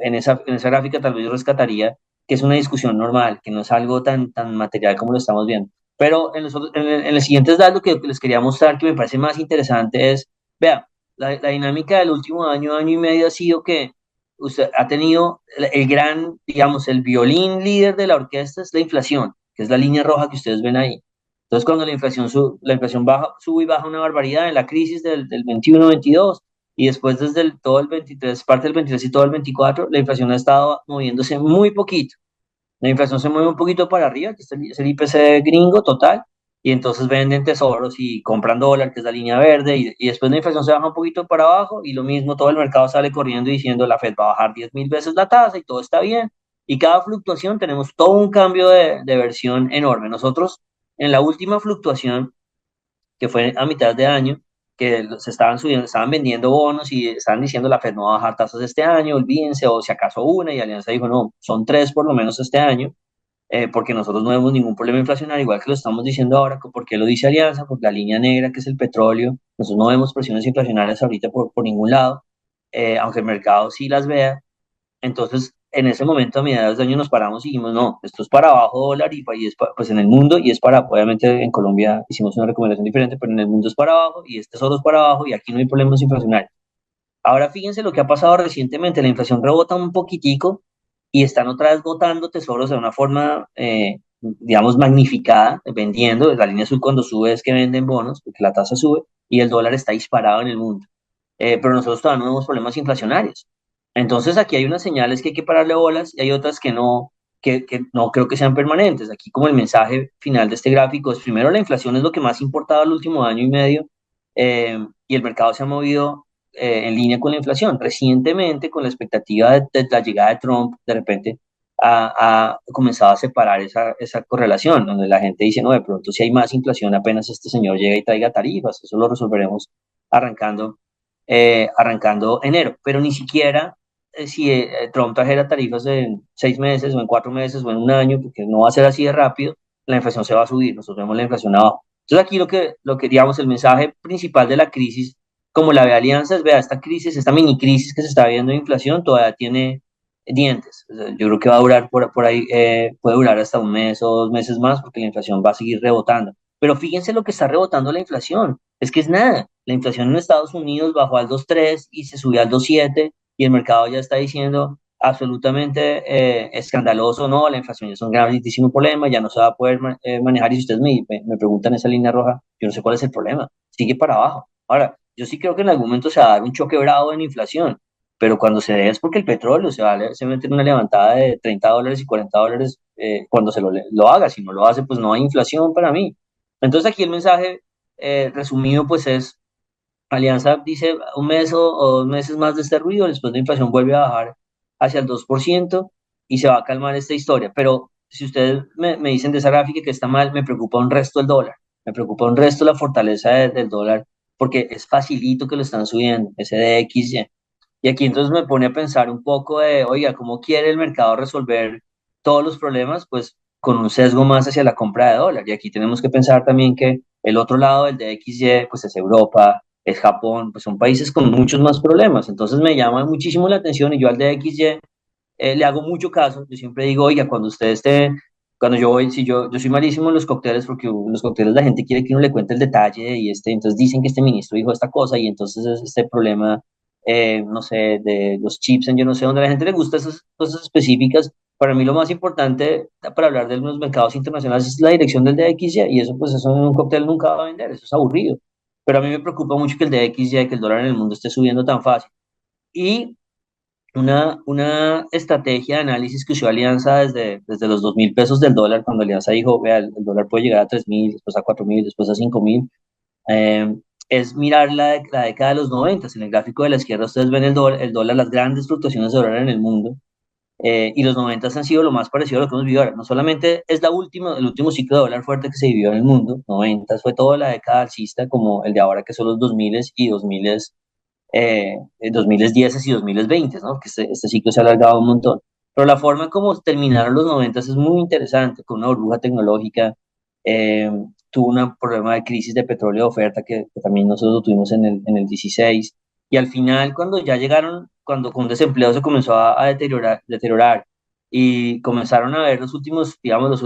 en esa gráfica tal vez yo rescataría que es una discusión normal, que no es algo tan material como lo estamos viendo. Pero en los siguientes datos que les quería mostrar, que me parece más interesante, es, vea, la dinámica del último año, año y medio ha sido que usted ha tenido el gran, digamos, el violín líder de la orquesta es la inflación, que es la línea roja que ustedes ven ahí. Entonces, cuando la inflación sube y baja una barbaridad en la crisis del 21-22 y después desde todo el 23, parte del 23 y todo el 24, la inflación ha estado moviéndose muy poquito. La inflación se mueve un poquito para arriba, que es el IPC gringo total, y entonces venden tesoros y compran dólar, que es la línea verde, y después la inflación se baja un poquito para abajo, y lo mismo todo el mercado sale corriendo y diciendo la Fed va a bajar 10.000 veces la tasa y todo está bien. Y cada fluctuación tenemos todo un cambio de versión enorme. Nosotros, en la última fluctuación, que fue a mitad de año, que se estaban subiendo, estaban vendiendo bonos y estaban diciendo la Fed no va a bajar tasas este año, olvídense, o si acaso una, y Alianza dijo no, son tres por lo menos este año, porque nosotros no vemos ningún problema inflacionario, igual que lo estamos diciendo ahora. ¿Por qué lo dice Alianza? Porque la línea negra, que es el petróleo, nosotros no vemos presiones inflacionarias ahorita por ningún lado, aunque el mercado sí las vea. Entonces, en ese momento, a mediados de año, nos paramos y dijimos, no, esto es para abajo dólar y es pues en el mundo y es para, obviamente en Colombia hicimos una recomendación diferente, pero en el mundo es para abajo y este solo es para abajo y aquí no hay problemas inflacionarios. Ahora fíjense lo que ha pasado recientemente, la inflación rebota un poquitico y están otra vez botando tesoros de una forma, digamos, magnificada, vendiendo. La línea azul cuando sube es que venden bonos, porque la tasa sube y el dólar está disparado en el mundo. Pero nosotros todavía no vemos problemas inflacionarios. Entonces aquí hay unas señales que hay que pararle bolas y hay otras que no creo que sean permanentes. Aquí como el mensaje final de este gráfico es, primero, la inflación es lo que más ha importado el último año y medio, y el mercado se ha movido en línea con la inflación. Recientemente, con la expectativa de la llegada de Trump, de repente ha comenzado a separar esa correlación, donde la gente dice, no, de pronto si hay más inflación apenas este señor llega y traiga tarifas, eso lo resolveremos arrancando, arrancando enero, pero ni siquiera si Trump trajera tarifas en 6 meses o en 4 meses o en un año, porque no va a ser así de rápido, la inflación se va a subir, nosotros vemos la inflación abajo. Entonces aquí lo que digamos, el mensaje principal de la crisis como la ve Alianza, es, vea, esta crisis, esta mini crisis que se está viendo de inflación todavía tiene dientes. O sea, yo creo que va a durar por ahí, puede durar hasta un mes o 2 meses más porque la inflación va a seguir rebotando. Pero fíjense lo que está rebotando la inflación. Es que es nada. La inflación en Estados Unidos bajó al 2,3 y se subió al 2,7 y el mercado ya está diciendo absolutamente escandaloso, no, la inflación es un gravísimo problema, ya no se va a poder manejar. Y si ustedes me preguntan esa línea roja, yo no sé cuál es el problema. Sigue para abajo. Ahora, yo sí creo que en algún momento se va a dar un choque bravo en inflación, pero cuando se dé es porque el petróleo se mete en una levantada de $30 y $40 cuando lo haga. Si no lo hace, pues no hay inflación para mí. Entonces aquí el mensaje resumido pues es, Alianza dice un mes o 2 meses más de este ruido, después la inflación vuelve a bajar hacia el 2% y se va a calmar esta historia. Pero si ustedes me dicen de esa gráfica que está mal, me preocupa un resto el dólar, me preocupa un resto la fortaleza del dólar, porque es facilito que lo están subiendo, ese DXY. Y aquí entonces me pone a pensar un poco de, oiga, ¿cómo quiere el mercado resolver todos los problemas? Pues con un sesgo más hacia la compra de dólar. Y aquí tenemos que pensar también que el otro lado del DXY, pues es Europa, es Japón, pues son países con muchos más problemas. Entonces me llama muchísimo la atención y yo al DXY le hago mucho caso. Yo siempre digo, oiga, cuando usted esté, cuando yo voy, si yo soy malísimo en los cócteles, porque los cócteles la gente quiere que uno le cuente el detalle y entonces dicen que este ministro dijo esta cosa y entonces es este problema, no sé, de los chips, en yo no sé, donde a la gente le gusta esas cosas específicas. Para mí lo más importante para hablar de los mercados internacionales es la dirección del DXY y eso pues eso en un cóctel nunca va a vender, eso es aburrido. Pero a mí me preocupa mucho que el DXY, que el dólar en el mundo esté subiendo tan fácil. Y una estrategia de análisis que usó Alianza desde los 2.000 pesos del dólar, cuando Alianza dijo, vea, el dólar puede llegar a 3.000, después a 4.000, después a 5.000, eh, es mirar la década de los 90. En el gráfico de la izquierda ustedes ven el dólar, las grandes fluctuaciones de dólar en el mundo, y los 90 han sido lo más parecido a lo que hemos vivido ahora. No solamente es el último ciclo de dólar fuerte que se vivió en el mundo, 90 fue toda la década alcista, como el de ahora que son los 2000 y 2010 y 2020, ¿no? Que este ciclo se ha alargado un montón. Pero la forma como terminaron los 90 es muy interesante, con una burbuja tecnológica, eh, tuvo un problema de crisis de petróleo de oferta que también nosotros lo tuvimos en el 16, y al final cuando ya llegaron, cuando con desempleo se comenzó a deteriorar y comenzaron a ver los últimos, digamos,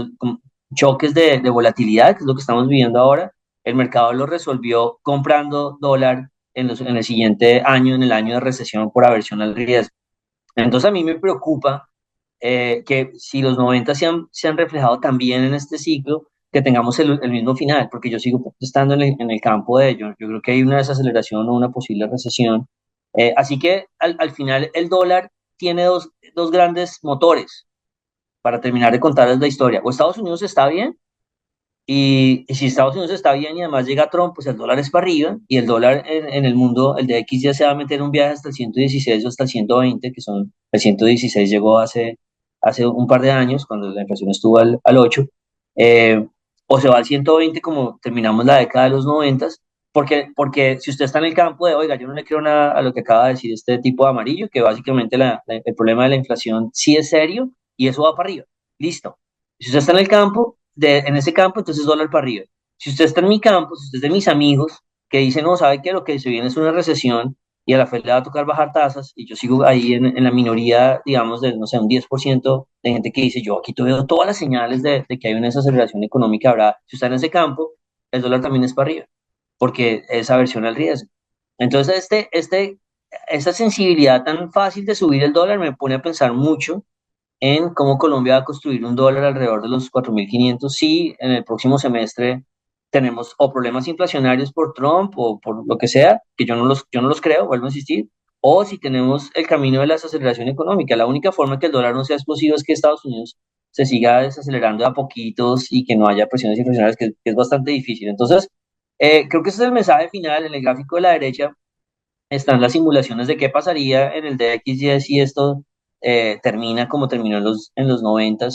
choques de volatilidad, que es lo que estamos viviendo ahora, el mercado lo resolvió comprando dólar en el siguiente año, en el año de recesión por aversión al riesgo. Entonces a mí me preocupa que si los 90 se han reflejado también en este ciclo, que tengamos el mismo final, porque yo sigo estando en el campo de ello. Yo creo que hay una desaceleración o una posible recesión. Así que al final el dólar tiene dos grandes motores para terminar de contarles la historia. O Estados Unidos está bien, y si Estados Unidos está bien y además llega Trump, pues el dólar es para arriba y el dólar en el mundo, el DX ya se va a meter un viaje hasta el 116 o hasta el 120, que son, el 116 llegó hace un par de años, cuando la inflación estuvo al 8, eh, o se va al 120 como terminamos la década de los 90, porque si usted está en el campo de, oiga, yo no le creo nada a lo que acaba de decir este tipo de amarillo, que básicamente el problema de la inflación sí es serio y eso va para arriba, listo. Si usted está en ese campo, entonces dólar para arriba. Si usted está en mi campo, si usted es de mis amigos que dicen, no, sabe que lo que se viene es una recesión y a la Fed le va a tocar bajar tasas, y yo sigo ahí en la minoría, digamos, de, no sé, un 10% de gente que dice, yo aquí veo todas las señales de que hay una desaceleración económica, habrá, si usted está en ese campo, el dólar también es para arriba, porque es aversión al riesgo. Entonces, esta sensibilidad tan fácil de subir el dólar me pone a pensar mucho en cómo Colombia va a construir un dólar alrededor de los 4.500 si en el próximo semestre tenemos o problemas inflacionarios por Trump o por lo que sea, que yo no los creo, vuelvo a insistir, o si tenemos el camino de la desaceleración económica. La única forma que el dólar no sea explosivo es que Estados Unidos se siga desacelerando a poquitos y que no haya presiones inflacionarias, que es bastante difícil. Entonces, creo que ese es el mensaje final. En el gráfico de la derecha están las simulaciones de qué pasaría en el DXY si esto termina como terminó en los 90,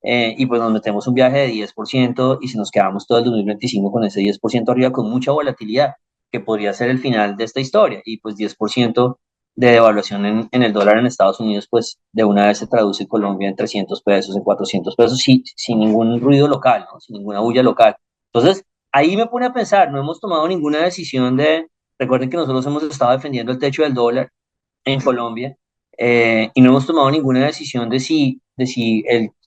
y pues nos metemos un viaje de 10% y si nos quedamos todo el 2025 con ese 10% arriba con mucha volatilidad, que podría ser el final de esta historia, y pues 10% de devaluación en el dólar en Estados Unidos, pues de una vez se traduce Colombia en 300 pesos, en 400 pesos, sin ningún ruido local, ¿no? Sin ninguna bulla local. Entonces, ahí me pone a pensar, no hemos tomado ninguna decisión Recuerden que nosotros hemos estado defendiendo el techo del dólar en Colombia, y no hemos tomado ninguna decisión de si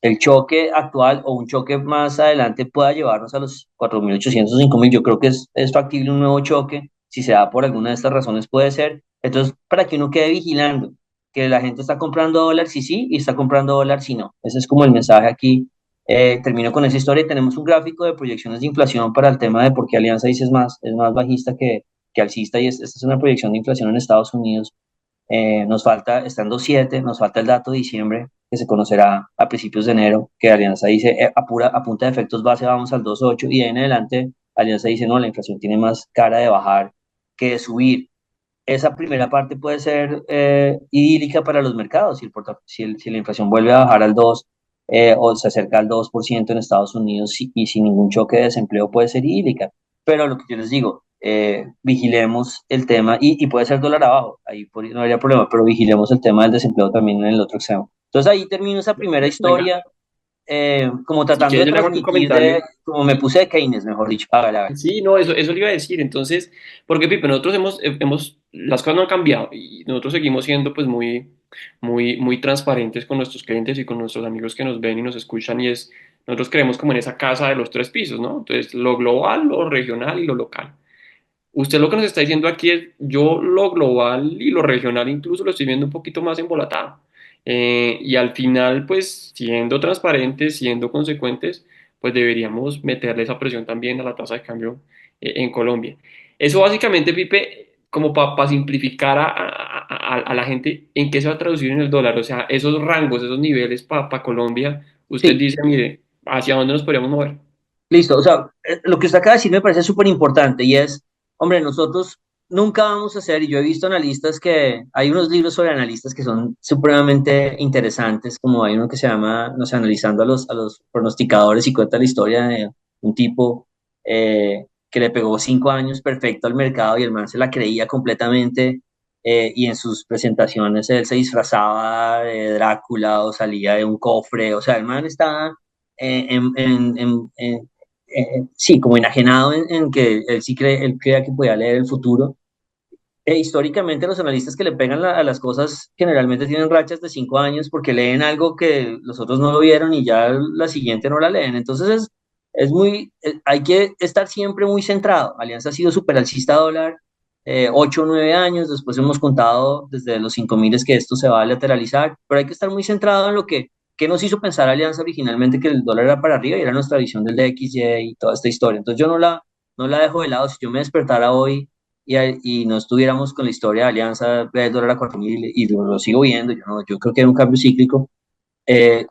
el choque actual o un choque más adelante pueda llevarnos a los 4.800 5.000. Yo creo que es factible un nuevo choque, si se da por alguna de estas razones puede ser. Entonces, para que uno quede vigilando que la gente está comprando dólar si sí y está comprando dólar si no. Ese es como el mensaje aquí. Termino con esa historia y tenemos un gráfico de proyecciones de inflación para el tema de por qué Alianza dice es más bajista que alcista, y esta es una proyección de inflación en Estados Unidos. Nos falta, está en 2.7, nos falta el dato de diciembre, que se conocerá a principios de enero, que Alianza dice, a punta de efectos base vamos al 2.8, y de ahí en adelante Alianza dice, no, la inflación tiene más cara de bajar que de subir. Esa primera parte puede ser idílica para los mercados, si la inflación vuelve a bajar al 2, o se acerca al 2% en Estados Unidos, y sin ningún choque de desempleo, puede ser idílica. Pero lo que yo les digo, vigilemos el tema, y puede ser dólar abajo, ahí no habría problema, pero vigilemos el tema del desempleo también en el otro extremo. Entonces ahí termino esa primera Venga, historia, como si tratando quieres de yo le hago un transmitir comentario. como me puse de Keynes, mejor dicho, hágale, hágale. Sí, no, eso le iba a decir. Entonces, porque Pipe, nosotros las cosas no han cambiado y nosotros seguimos siendo pues muy transparentes con nuestros clientes y con nuestros amigos que nos ven y nos escuchan, y nosotros creemos como en esa casa de los tres pisos, ¿no? Entonces, lo global, lo regional y lo local. Usted lo que nos está diciendo aquí es, yo lo global y lo regional incluso lo estoy viendo un poquito más embolatado. Y al final, pues, siendo transparentes, siendo consecuentes, pues deberíamos meterle esa presión también a la tasa de cambio en Colombia. Eso básicamente, Pipe, como para simplificar a la gente, ¿en qué se va a traducir en el dólar? O sea, esos rangos, esos niveles para Colombia, usted Sí. dice, mire, ¿hacia dónde nos podríamos mover? Listo, o sea, lo que usted acaba de decir me parece súper importante, y es, hombre, nosotros nunca vamos a hacer, y yo he visto analistas hay unos libros sobre analistas que son supremamente interesantes, como hay uno que se llama, no sé, analizando a los pronosticadores, y cuenta la historia de un tipo que le pegó 5 años perfecto al mercado, y el man se la creía completamente, y en sus presentaciones él se disfrazaba de Drácula o salía de un cofre, o sea, el man estaba sí, como enajenado en que él crea que podía leer el futuro. Históricamente los analistas que le pegan a las cosas generalmente tienen rachas de 5 años porque leen algo que los otros no lo vieron y ya la siguiente no la leen. Entonces hay que estar siempre muy centrado. Alianza ha sido súper alcista dólar 8 o 9 años, después hemos contado desde los 5.000 que esto se va a lateralizar, pero hay que estar muy centrado en que nos hizo pensar Alianza originalmente, que el dólar era para arriba y era nuestra visión del DXY y toda esta historia. Entonces yo no la dejo de lado. Si yo me despertara hoy y no estuviéramos con la historia de Alianza, ve el dólar a 4.000, y lo sigo viendo, yo creo que hay un cambio cíclico.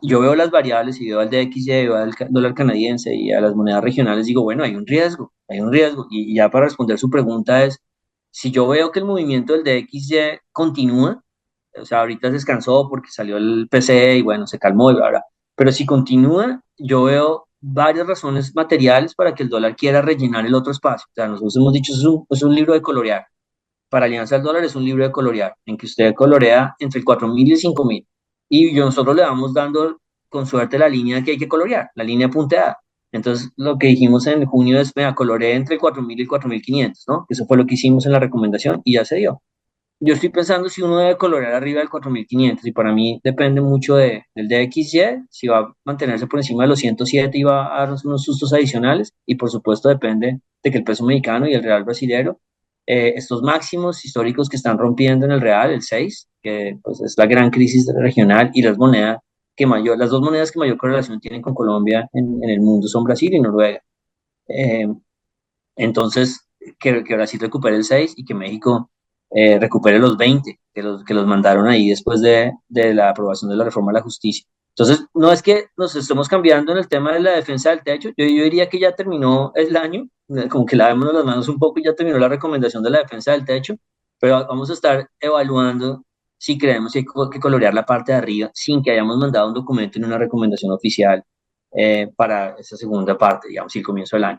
Yo veo las variables y veo al DXY, veo al dólar canadiense y a las monedas regionales, digo, bueno, hay un riesgo. Y ya para responder su pregunta es, si yo veo que el movimiento del DXY continúa, o sea, ahorita se descansó porque salió el PC y bueno, se calmó y bla, bla, pero si continúa, yo veo varias razones materiales para que el dólar quiera rellenar el otro espacio. O sea, nosotros hemos dicho, es un libro de colorear. Para Alianza del Dólar es un libro de colorear, en que usted colorea entre el 4.000 y el 5.000. Y nosotros le vamos dando con suerte la línea que hay que colorear, la línea punteada. Entonces, lo que dijimos en junio es, vea, coloreé entre el 4.000 y el 4.500, ¿no? Eso fue lo que hicimos en la recomendación y ya se dio. Yo estoy pensando si uno debe colorear arriba del 4.500, y para mí depende mucho del DXY, si va a mantenerse por encima de los 107 y va a darnos unos sustos adicionales, y por supuesto depende de que el peso mexicano y el real brasilero, estos máximos históricos que están rompiendo en el real, el 6, que pues es la gran crisis regional, y las dos monedas que mayor correlación tienen con Colombia en el mundo son Brasil y Noruega. Eh, entonces, que Brasil recupere el 6 y que México recupere los 20 que los mandaron ahí después de la aprobación de la reforma de la justicia. Entonces, no es que nos estemos cambiando en el tema de la defensa del techo. Yo diría que ya terminó el año, como que lavémonos las manos un poco, y ya terminó la recomendación de la defensa del techo, pero vamos a estar evaluando si creemos que hay que colorear la parte de arriba sin que hayamos mandado un documento en una recomendación oficial para esa segunda parte, digamos, y el comienzo del año.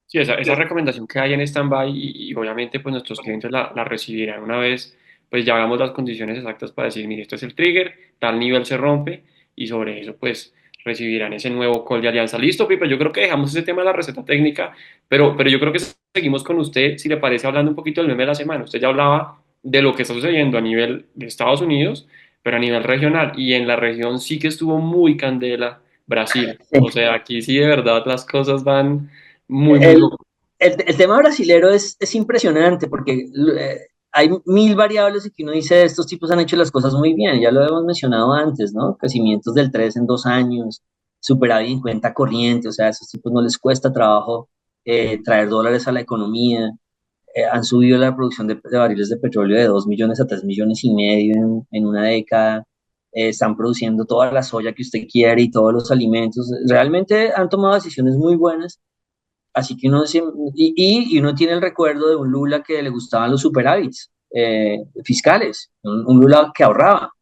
Sí, esa recomendación que hay en stand-by y obviamente pues nuestros clientes la recibirán una vez pues ya hagamos las condiciones exactas para decir, mire, esto es el trigger, tal nivel se rompe y sobre eso pues recibirán ese nuevo call de alianza. Listo, Pipe, yo creo que dejamos ese tema de la receta técnica, pero yo creo que seguimos con usted, si le parece, hablando un poquito del meme de la semana. Usted ya hablaba de lo que está sucediendo a nivel de Estados Unidos, pero a nivel regional, y en la región sí que estuvo muy candela Brasil. O sea, aquí sí de verdad las cosas van muy, muy El, locas. el tema brasilero es impresionante porque hay mil variables y que uno dice, estos tipos han hecho las cosas muy bien, ya lo hemos mencionado antes, ¿no? Crecimientos del 3 en 2 años, superávit en cuenta corriente, o sea, a esos tipos no les cuesta trabajo traer dólares a la economía, han subido la producción de barriles de petróleo de 2 millones a 3 millones y medio en una década, están produciendo toda la soya que usted quiere y todos los alimentos, realmente han tomado decisiones muy buenas. Así que y uno tiene el recuerdo de un Lula que le gustaban los superávits fiscales, un Lula que ahorraba.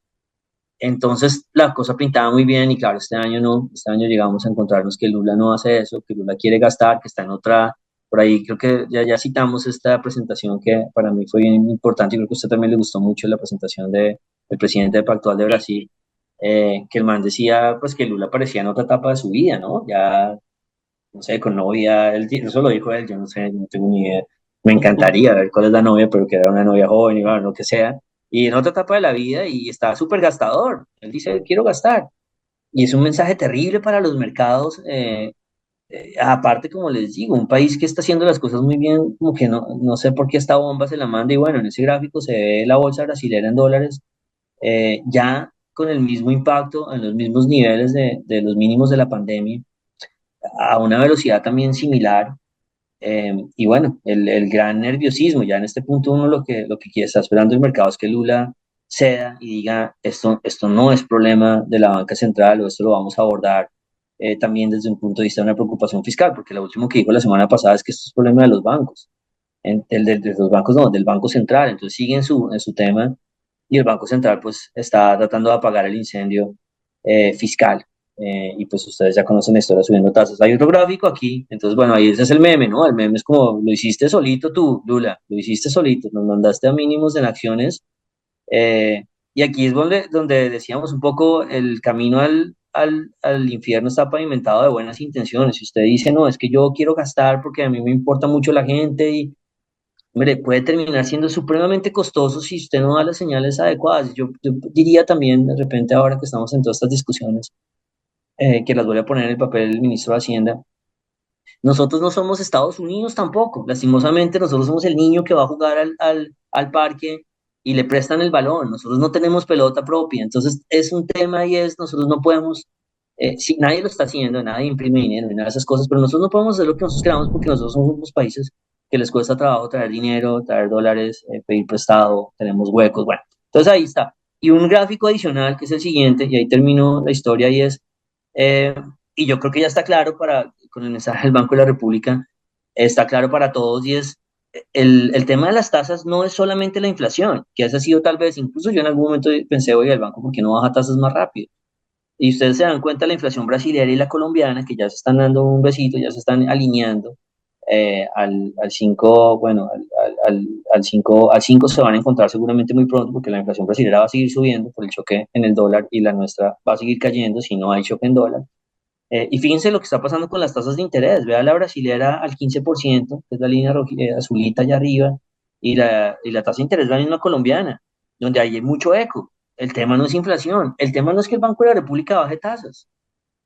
Entonces la cosa pintaba muy bien y claro, este año no, este año llegamos a encontrarnos que Lula no hace eso, que Lula quiere gastar, que está en otra, por ahí creo que ya citamos esta presentación que para mí fue bien importante y creo que a usted también le gustó mucho la presentación del presidente actual de Brasil, que el man decía pues que Lula parecía en otra etapa de su vida, ¿no? Ya no sé, con novia, eso lo dijo él, yo no sé, no tengo ni idea. Me encantaría ver cuál es la novia, pero que era una novia joven y bueno, lo que sea. Y en otra etapa de la vida y está súper gastador. Él dice, quiero gastar. Y es un mensaje terrible para los mercados. Aparte, como les digo, un país que está haciendo las cosas muy bien, como que no sé por qué esta bomba se la manda. Y bueno, en ese gráfico se ve la bolsa brasilera en dólares, ya con el mismo impacto, en los mismos niveles de los mínimos de la pandemia a una velocidad también similar. Y bueno, el gran nerviosismo, ya en este punto uno lo que está esperando el mercado es que Lula ceda y diga, esto no es problema de la banca central o esto lo vamos a abordar también desde un punto de vista de una preocupación fiscal, porque lo último que dijo la semana pasada es que esto es problema de los bancos, de los bancos no, del Banco Central, entonces sigue en su tema y el Banco Central pues está tratando de apagar el incendio fiscal. Y pues ustedes ya conocen esto, ahora subiendo tasas. Hay otro gráfico aquí, entonces bueno, ahí ese es el meme, ¿no? El meme es como, lo hiciste solito tú, Lula, lo hiciste solito, nos mandaste a mínimos en acciones. eh, y aquí es donde decíamos un poco, el camino al infierno está pavimentado de buenas intenciones. Si usted dice, no, es que yo quiero gastar porque a mí me importa mucho la gente y hombre, puede terminar siendo supremamente costoso si usted no da las señales adecuadas. Yo diría también, de repente, ahora que estamos en todas estas discusiones, que las voy a poner en el papel del ministro de Hacienda, nosotros no somos Estados Unidos tampoco. Lastimosamente, nosotros somos el niño que va a jugar al parque y le prestan el balón. Nosotros no tenemos pelota propia. Entonces, es un tema y nosotros no podemos, si nadie lo está haciendo, nadie imprime dinero ni nada de esas cosas, pero nosotros no podemos hacer lo que nosotros queramos porque nosotros somos unos países que les cuesta trabajo traer dinero, traer dólares, pedir prestado, tenemos huecos, bueno. Entonces ahí está. Y un gráfico adicional que es el siguiente, y ahí termino la historia, y eh, y yo creo que ya está claro con el mensaje del Banco de la República, está claro para todos y es el tema de las tasas no es solamente la inflación, que esa ha sido tal vez, incluso yo en algún momento pensé, oye, el banco, ¿por qué no baja tasas más rápido? Y ustedes se dan cuenta la inflación brasileña y la colombiana, que ya se están dando un besito, ya se están alineando al 5 bueno, al 5 se van a encontrar seguramente muy pronto, porque la inflación brasileña va a seguir subiendo por el choque en el dólar y la nuestra va a seguir cayendo si no hay choque en dólar. Y fíjense lo que está pasando con las tasas de interés. Vea la brasilera al 15%, que es la línea azulita allá arriba, y la tasa de interés es la misma colombiana, donde hay mucho eco. El tema no es inflación, el tema no es que el Banco de la República baje tasas.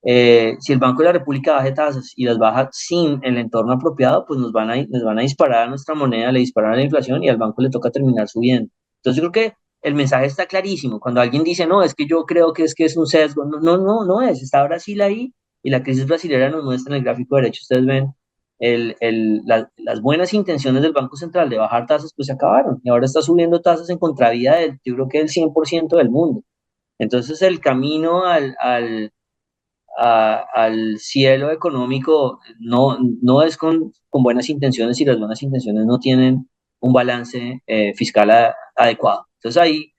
Si el Banco de la República baje tasas y las baja sin el entorno apropiado, pues nos van a disparar a nuestra moneda, le disparan a la inflación y al banco le toca terminar subiendo. Entonces yo creo que el mensaje está clarísimo. Cuando alguien dice, no, es que yo creo que es un sesgo, no, no, no, no es. Está Brasil ahí y la crisis brasileña nos muestra en el gráfico derecho, ustedes ven, las buenas intenciones del Banco Central de bajar tasas, pues se acabaron. Y ahora está subiendo tasas en contravía yo creo que del 100% del mundo. Entonces el camino al cielo económico no es con buenas intenciones y las buenas intenciones no tienen un balance fiscal adecuado. Entonces ahí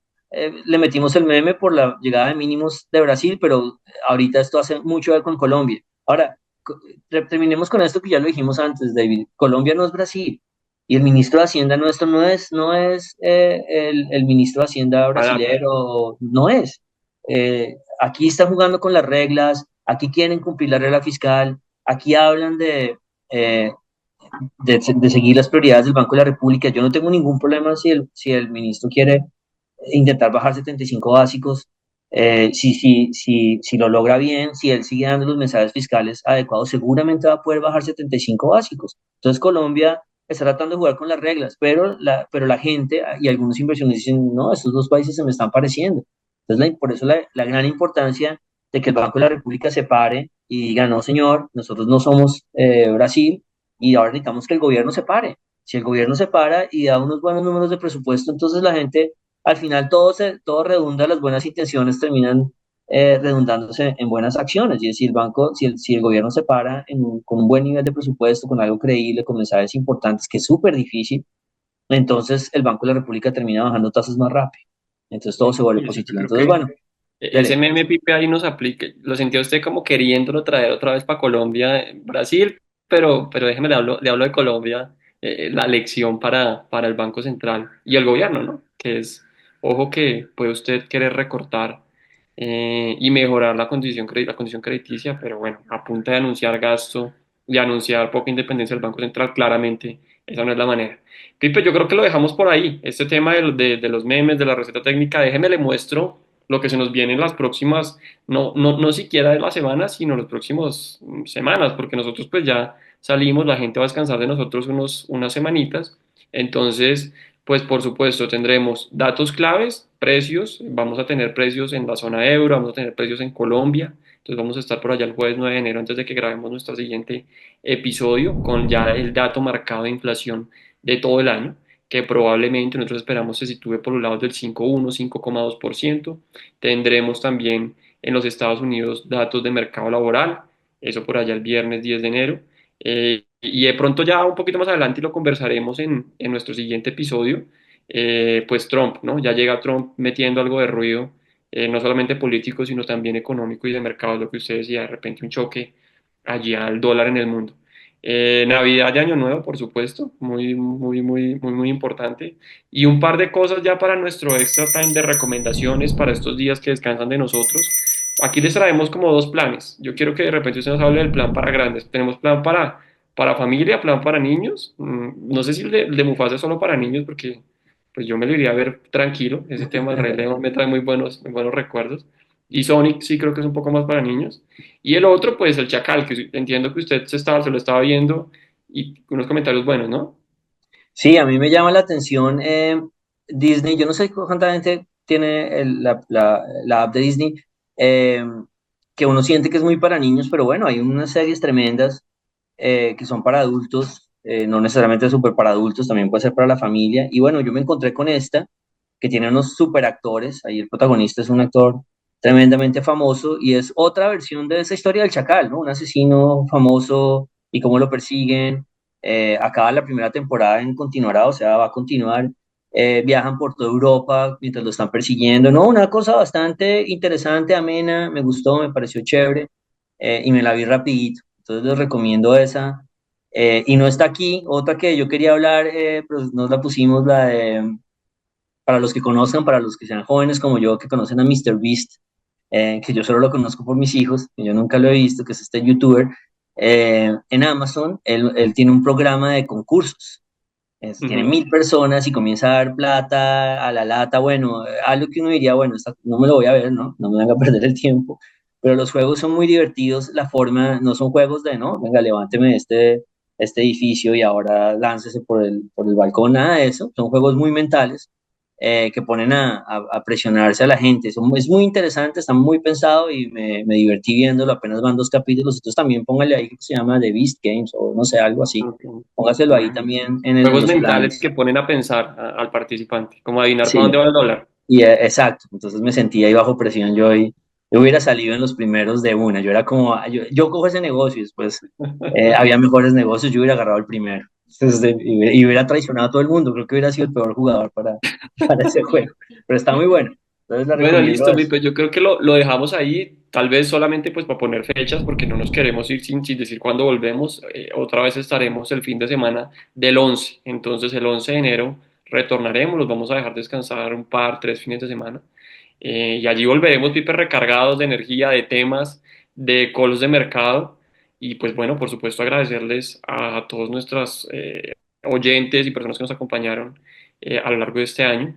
le metimos el meme por la llegada de mínimos de Brasil, pero ahorita esto hace mucho ver con Colombia. Ahora, terminemos con esto que ya lo dijimos antes, David. Colombia no es Brasil. Y el ministro de Hacienda nuestro no es el ministro de Hacienda Adapta. brasilero, no es. Aquí está jugando con las reglas, aquí quieren cumplir la regla fiscal, aquí hablan eh, de seguir las prioridades del Banco de la República. Yo no tengo ningún problema si el ministro quiere intentar bajar 75 básicos, si lo logra bien, si él sigue dando los mensajes fiscales adecuados, seguramente va a poder bajar 75 básicos. Entonces Colombia está tratando de jugar con las reglas, pero la gente y algunos inversionistas dicen, no, estos dos países se me están pareciendo. Entonces, por eso la gran importancia de que el Banco de la República se pare y diga, no, señor, nosotros no somos Brasil y ahora necesitamos que el gobierno se pare. Si el gobierno se para y da unos buenos números de presupuesto, entonces la gente, al final todo redunda, las buenas intenciones terminan redundándose en buenas acciones. Y es decir, el banco, si el gobierno se para con un buen nivel de presupuesto, con algo creíble, con mensajes importantes, que es súper difícil, entonces el Banco de la República termina bajando tasas más rápido. Entonces todo se vuelve Yo positivo. creo Entonces, que bueno, ese dele. meme Pipe ahí nos aplica. Lo sentía usted como queriéndolo traer otra vez para Colombia, Brasil, pero déjeme le hablo de Colombia, la lección para el Banco Central y el gobierno, ¿no? Que es, ojo que puede usted querer recortar y mejorar la condición crediticia, pero bueno, a punta de anunciar gasto, de anunciar poca independencia del Banco Central, claramente esa no es la manera. Pipe, yo creo que lo dejamos por ahí. Este tema de los memes, de la receta técnica, déjeme le muestro lo que se nos viene en las próximas, no siquiera de la semana, sino las próximas semanas, porque nosotros pues ya salimos, la gente va a descansar de nosotros unas semanitas. Entonces, pues por supuesto tendremos datos claves, precios, vamos a tener precios en la zona euro, vamos a tener precios en Colombia. Entonces vamos a estar por allá el jueves 9 de enero antes de que grabemos nuestro siguiente episodio con ya el dato marcado de inflación de todo el año, que probablemente nosotros esperamos se sitúe por los lados del 5,1, 5,2%. Tendremos también en los Estados Unidos datos de mercado laboral, eso por allá el viernes 10 de enero. Y de pronto ya un poquito más adelante y lo conversaremos en nuestro siguiente episodio, pues Trump, ¿no? Ya llega Trump metiendo algo de ruido, no solamente político, sino también económico y de mercado, lo que usted decía, de repente un choque allí al dólar en el mundo. Navidad y Año Nuevo, por supuesto, muy importante. Y un par de cosas ya para nuestro extra time de recomendaciones para estos días que descansan de nosotros. Aquí les traemos como dos planes. Yo quiero que de repente usted nos hable del plan para grandes. Tenemos plan para familia, plan para niños. No sé si el de Mufasa es solo para niños porque pues yo me lo iría a ver tranquilo. Ese tema del Rey León me trae muy buenos recuerdos. Y Sonic sí creo que es un poco más para niños. Y el otro, pues el Chacal, que entiendo que usted se lo estaba viendo y unos comentarios buenos, ¿no? Sí, a mí me llama la atención Disney. Yo no sé cuánta gente tiene la app de Disney, eh, que uno siente que es muy para niños, pero bueno, hay unas series tremendas que son para adultos, no necesariamente súper para adultos, también puede ser para la familia. Y bueno, yo me encontré con esta, que tiene unos super actores. Ahí el protagonista es un actor tremendamente famoso y es otra versión de esa historia del Chacal, ¿no? Un asesino famoso y cómo lo persiguen. Acaba la primera temporada en continuará, o sea, va a continuar. Viajan por toda Europa mientras lo están persiguiendo, ¿no? Una cosa bastante interesante, amena, me gustó, me pareció chévere y me la vi rapidito. Entonces les recomiendo esa. Y no está aquí, otra que yo quería hablar, pero nos la pusimos, la de para los que conozcan, para los que sean jóvenes como yo, que conocen a Mr. Beast, que yo solo lo conozco por mis hijos, que yo nunca lo he visto, que es este youtuber, en Amazon, él tiene un programa de concursos. Tiene Ujú. 1.000 personas y comienza a dar plata a la lata. Bueno, algo que uno diría, bueno, no me lo voy a ver, ¿no? No me van a perder el tiempo. Pero los juegos son muy divertidos. La forma, no son juegos de, no, venga, levánteme este edificio y ahora láncese por el balcón, nada de eso. Son juegos muy mentales que ponen a presionarse a la gente. Es muy interesante, está muy pensado y me divertí viéndolo. Apenas van 2 capítulos. Entonces también póngale ahí que se llama The Beast Games o no sé, algo así. Ok. Póngaselo ahí Bueno, también en juegos los mentales planes. que ponen a pensar al participante, como adivinar para Sí, dónde va el dólar. exacto. Entonces me sentía ahí bajo presión yo y yo hubiera salido en los primeros de una. Yo era como, yo cojo ese negocio y después había mejores negocios, yo hubiera agarrado el primero. Entonces, y hubiera traicionado a todo el mundo. Creo que hubiera sido el peor jugador para ese juego. Pero está muy bueno. Entonces la Bueno, recomiendo listo, eso. Pipe. Yo creo que lo dejamos ahí, tal vez solamente pues para poner fechas, porque no nos queremos ir sin decir cuándo volvemos. Otra vez estaremos el fin de semana del 11. Entonces el 11 de enero retornaremos, los vamos a dejar descansar un par, 3 fines de semana. Y allí volveremos, Pipe, recargados de energía, de temas, de calls de mercado. Y pues bueno, por supuesto agradecerles a todos nuestros oyentes y personas que nos acompañaron a lo largo de este año,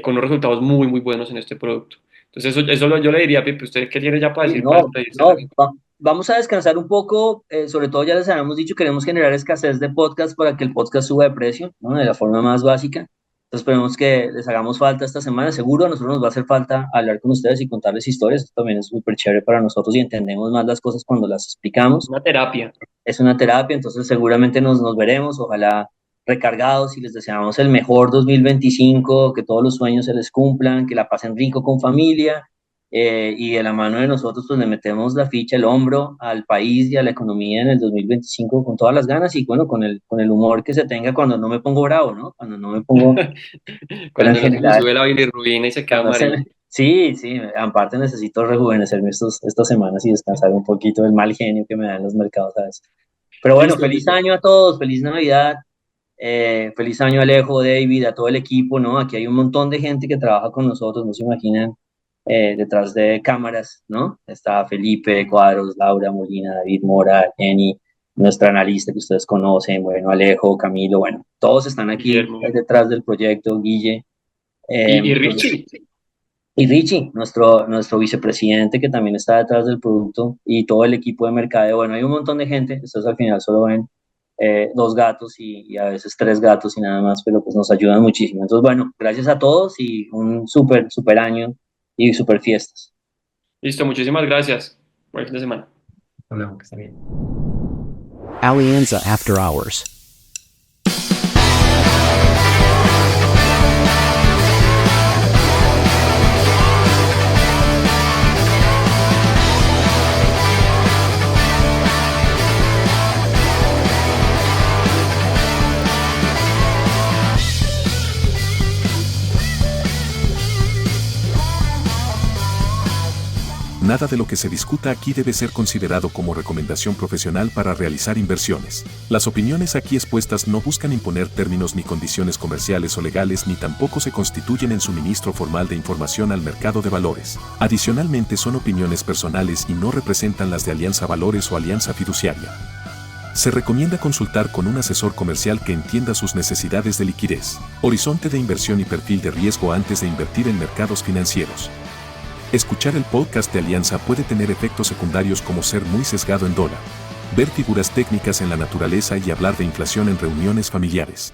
con unos resultados muy, muy buenos en este producto. Entonces yo le diría, Pipe, ¿usted qué tiene ya para Sí, decir para no, despedirse de la no, gente? vamos a descansar un poco, sobre todo ya les habíamos dicho, queremos generar escasez de podcast para que el podcast suba de precio, ¿no? De la forma más básica. Entonces esperemos que les hagamos falta esta semana, seguro a nosotros nos va a hacer falta hablar con ustedes y contarles historias, esto también es súper chévere para nosotros y entendemos más las cosas cuando las explicamos. Una terapia. Es una terapia, entonces seguramente nos veremos, ojalá recargados y les deseamos el mejor 2025, que todos los sueños se les cumplan, que la pasen rico con familia y de la mano de nosotros pues le metemos la ficha, el hombro al país y a la economía en el 2025 con todas las ganas y bueno, con el humor que se tenga cuando no me pongo bravo, ¿no? Cuando no me pongo, pero en Cuando no se le general, sube la bilirrubina y se queda cuando amarillo. sí, sí, aparte necesito rejuvenecerme estas semanas y descansar un poquito del mal genio que me dan los mercados a veces. Pero bueno, Listo, feliz Pipe. año a todos, feliz Navidad, feliz año Alejo, David, a todo el equipo, ¿no? Aquí hay un montón de gente que trabaja con nosotros, no se imaginan, detrás de cámaras, ¿no? Está Felipe Cuadros, Laura Molina, David Mora, Jenny, nuestra analista que ustedes conocen, bueno, Alejo, Camilo, bueno, todos están aquí Guillermo. detrás del proyecto, Guille. Y Entonces, Richie. y Richie, nuestro vicepresidente que también está detrás del producto y todo el equipo de mercadeo. Bueno, hay un montón de gente, ustedes al final solo ven dos gatos y a veces tres gatos y nada más, pero pues nos ayudan muchísimo. Entonces, bueno, gracias a todos y un súper año y súper fiestas. Listo, muchísimas gracias. Buen fin de semana. Hablamos, que está bien. Alianza After Hours. Nada de lo que se discuta aquí debe ser considerado como recomendación profesional para realizar inversiones. Las opiniones aquí expuestas no buscan imponer términos ni condiciones comerciales o legales ni tampoco se constituyen en suministro formal de información al mercado de valores. Adicionalmente son opiniones personales y no representan las de Alianza Valores o Alianza Fiduciaria. Se recomienda consultar con un asesor comercial que entienda sus necesidades de liquidez, horizonte de inversión y perfil de riesgo antes de invertir en mercados financieros. Escuchar el podcast de Alianza puede tener efectos secundarios como ser muy sesgado en dólar, ver figuras técnicas en la naturaleza y hablar de inflación en reuniones familiares.